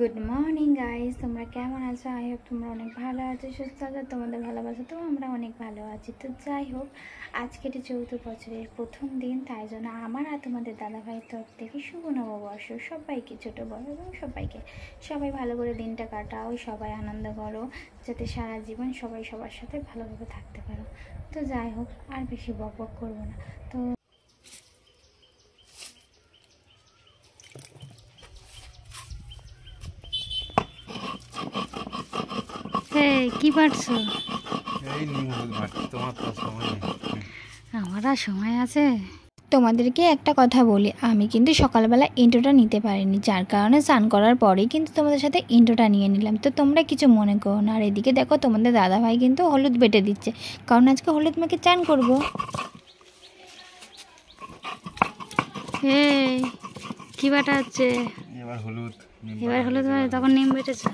Good morning guys, তোমরা কেমন আছো? আই হোপ তোমরা অনেক ভালো আছো, সুস্থ আছো। তোমাদের ভালোবাসা তো আমরা অনেক ভালো আছি। তো যাই হোক, আজকে চৌদ্দ বছরের প্রথম দিন, তাই জন্য আমার আর তোমাদের দাদাভাইয়ের তরফ থেকে শুভ নববর্ষ সবাইকে, ছোটো বড় এবং সবাই ভালো করে দিনটা কাটাও, সবাই আনন্দ করো, যাতে সারা জীবন সবাই সবার সাথে ভালোভাবে থাকতে পারো। তো যাই হোক, আর বেশি বক বক করবো না। তো কি পারছো? আমার আর সময় আছে। তোমাদেরকে একটা কথা বলি, আমি কিন্তু সকালবেলা ইন্ট্রোটা নিতে পারিনি, যার কারণে স্নান করার পরেই কিন্তু তোমাদের সাথে ইন্ট্রোটা নিয়ে নিলাম। তো তোমরা কিছু মনে করো না। আর এদিকে দেখো, তোমাদের দাদাভাই কিন্তু হলুদ বেটে দিচ্ছে, কারণ আজকে হলুদ মেখে চান করবো। কি বাটা হচ্ছে? এবার হলুদ তখন নিম বেটেছে।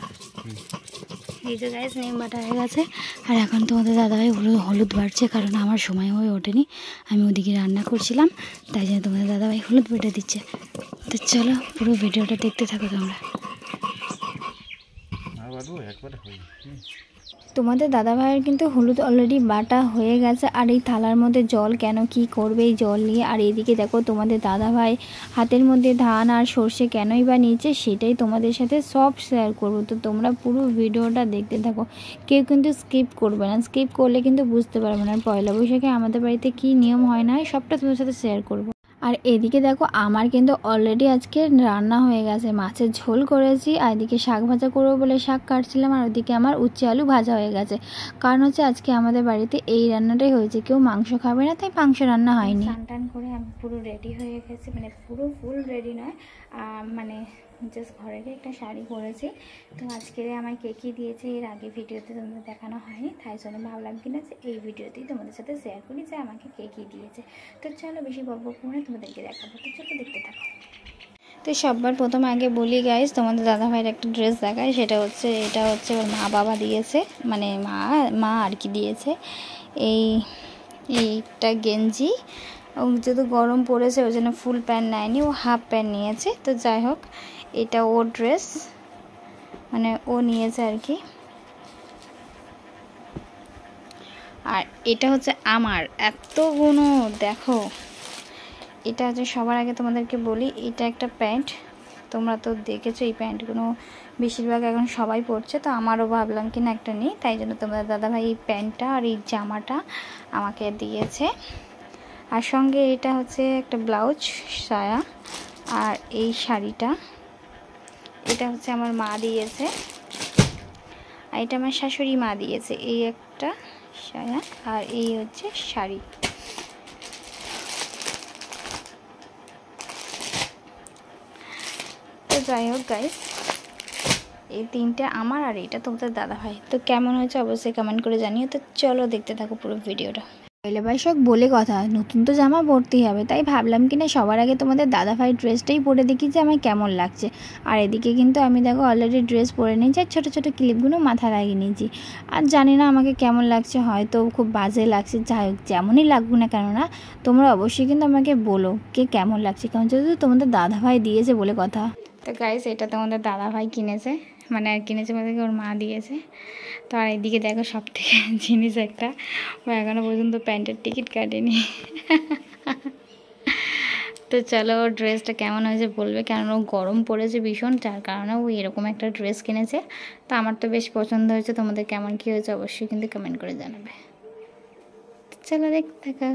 এই যে গাইস, নিম বাটা হয়ে গেছে। আর এখন তোমাদের দাদাভাই হলুদ বাড়ছে, কারণ আমার সময় হয়ে ওঠেনি, আমি ওদিকে রান্না করছিলাম, তাই জন্য তোমাদের দাদাভাই হলুদ বেটে দিচ্ছে। তো চলো, পুরো ভিডিওটা দেখতে থাকো তোমরা। তোমাদের দাদাভাইয়ের কিন্তু হলুদ অলরেডি বাটা হয়ে গেছে। আর এই থালার মধ্যে জল কেন, কি করবে এই জল নিয়ে? আর এদিকে দেখো, তোমাদের দাদাভাই হাতের মধ্যে ধান আর সর্ষে কেনই বা নিয়েছে, সেটাই তোমাদের সাথে সব শেয়ার করবো। তো তোমরা পুরো ভিডিওটা দেখতে থাকো, কেউ কিন্তু স্কিপ করবে না। স্কিপ করলে কিন্তু বুঝতে পারবে না পয়লা বৈশাখে আমাদের বাড়িতে কী নিয়ম হয় না, সবটা তোমাদের সাথে শেয়ার করবো। আর এদিকে দেখো, আমার কিন্তু অলরেডি আজকে রান্না হয়ে গেছে। মাছের ঝোল করেছি, আর এদিকে শাক ভাজা করবো বলে শাক কাটছিলাম, আর ওদিকে আমার উচ্ছে আলু ভাজা হয়ে গেছে। কারণ হচ্ছে আজকে আমাদের বাড়িতে এই রান্নাটাই হয়েছে, কেউ মাংস খাবে না, তাই মাংস রান্না হয়নি। স্নান টান করে আমি পুরো রেডি হয়ে গেছি, মানে পুরো ফুল রেডি নয়, মানে জাস্ট ঘরে গিয়ে একটা শাড়ি পরেছি। তো আজকে আমায় কে কী দিয়েছে এর আগে ভিডিওতে তোমাদের দেখানো হয়নি, তাই জন্য ভাবলাম কিনা যে এই ভিডিওতেই তোমাদের সাথে শেয়ার করি যে আমাকে কে কী দিয়েছে। তো চলো, বেশি বকবক করে তোমাদেরকে দেখাবো, তো চলো দেখতে থাকো। তো সবার প্রথম আগে বলি গাইস, তোমাদের দাদাভাইয়ের একটা ড্রেস দেখায়। সেটা হচ্ছে, এটা হচ্ছে ওর মা বাবা দিয়েছে, মানে মা আর কি দিয়েছে। এইটা গেঞ্জি, ও যেহেতু গরম পড়েছে ওই জন্য ফুল প্যান্ট নেয়নি, ও হাফ প্যান্ট নিয়েছে। তো যাই হোক, এটা ওর ড্রেস, মানে ও নিয়েছে আর কি। আর এটা হচ্ছে আমার, এতগুলো দেখো। এটা হচ্ছে, সবার আগে তোমাদেরকে বলি, এটা একটা প্যান্ট, তোমরা তো দেখেছো এই প্যান্টগুলো বেশিরভাগ এখন সবাই পরছে। তো আমারও ভাবলাম কি না একটা নেই, তাই জন্য তোমাদের দাদাভাই এই প্যান্টটা আর এই জামাটা আমাকে দিয়েছে। আর সঙ্গে এটা হচ্ছে একটা ব্লাউজ, সায়া, আর এই শাড়িটা, এটা হচ্ছে আমার মা দিয়েছে। আর এটা আমার শাশুড়ি মা দিয়েছে, এই একটা সায়া আর এই হচ্ছে শাড়ি। তো যাই হোক গাইস, এই তিনটে আমার, আর এইটা তোমাদের দাদাভাই। তো কেমন হয়েছে অবশ্যই কমেন্ট করে জানিও। তো চলো দেখতে থাকো পুরো ভিডিওটা। পয়লা বৈশাখ বলে কথা, নতুন তো জামা পরতেই হবে, তাই ভাবলাম কিনা সবার আগে তোমাদের দাদাভাই ড্রেসটাই পরে দেখি যে আমার কেমন লাগছে। আর এদিকে কিন্তু আমি দেখো অলরেডি ড্রেস পরে নিয়েছি, আর ছোটো ছোটো ক্লিপগুলো মাথায় লাগিয়ে নিয়েছি। আর জানি না আমাকে কেমন লাগছে, হয়তো খুব বাজে লাগছে। যাই হোক, যেমনই লাগুক না কেন না, তোমরা অবশ্যই কিন্তু আমাকে বলো কে কেমন লাগছে, কারণ যেহেতু তোমাদের দাদাভাই দিয়েছে বলে কথা। তো গাইস, এটা তোমাদের দাদাভাই কিনেছে, মানে আর কিনেছে বলতে ওর মা দিয়েছে। তো আর এদিকে দেখো, সব থেকে জিনিস একটা, ও এখনও পর্যন্ত প্যান্টের টিকিট কাটেনি। তো চলো, ওর ড্রেসটা কেমন হয়েছে বলবে, কারণ ও গরম পড়েছে ভীষণ, যার কারণে ও এরকম একটা ড্রেস কিনেছে। তো আমার তো বেশ পছন্দ হয়েছে, তোমাদের কেমন কী হয়েছে অবশ্যই কিন্তু কমেন্ট করে জানাবে। চলো দেখতে থাকো।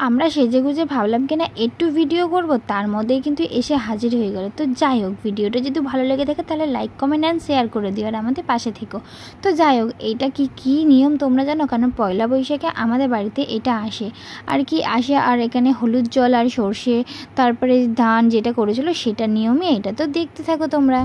আমরা সেজেগুজে ভাবলাম কিনা একটু ভিডিও করব, তার মধ্যেই কিন্তু এসে হাজির হয়ে গেল। তো যাই হোক, ভিডিওটা যদি ভালো লেগে থাকে তাহলে লাইক কমেন্ট অ্যান্ড শেয়ার করে দিও, আর আমাদের পাশে থেকো। তো যাই হোক, এইটা কি নিয়ম তোমরা জানো? কারণ পয়লা বৈশাখে আমাদের বাড়িতে এটা আসে, আর কি আসে, আর এখানে হলুদ জল আর সর্ষে, তারপরে ধান যেটা করেছিল সেটা নিয়মই এটা। তো দেখতে থাকো তোমরা।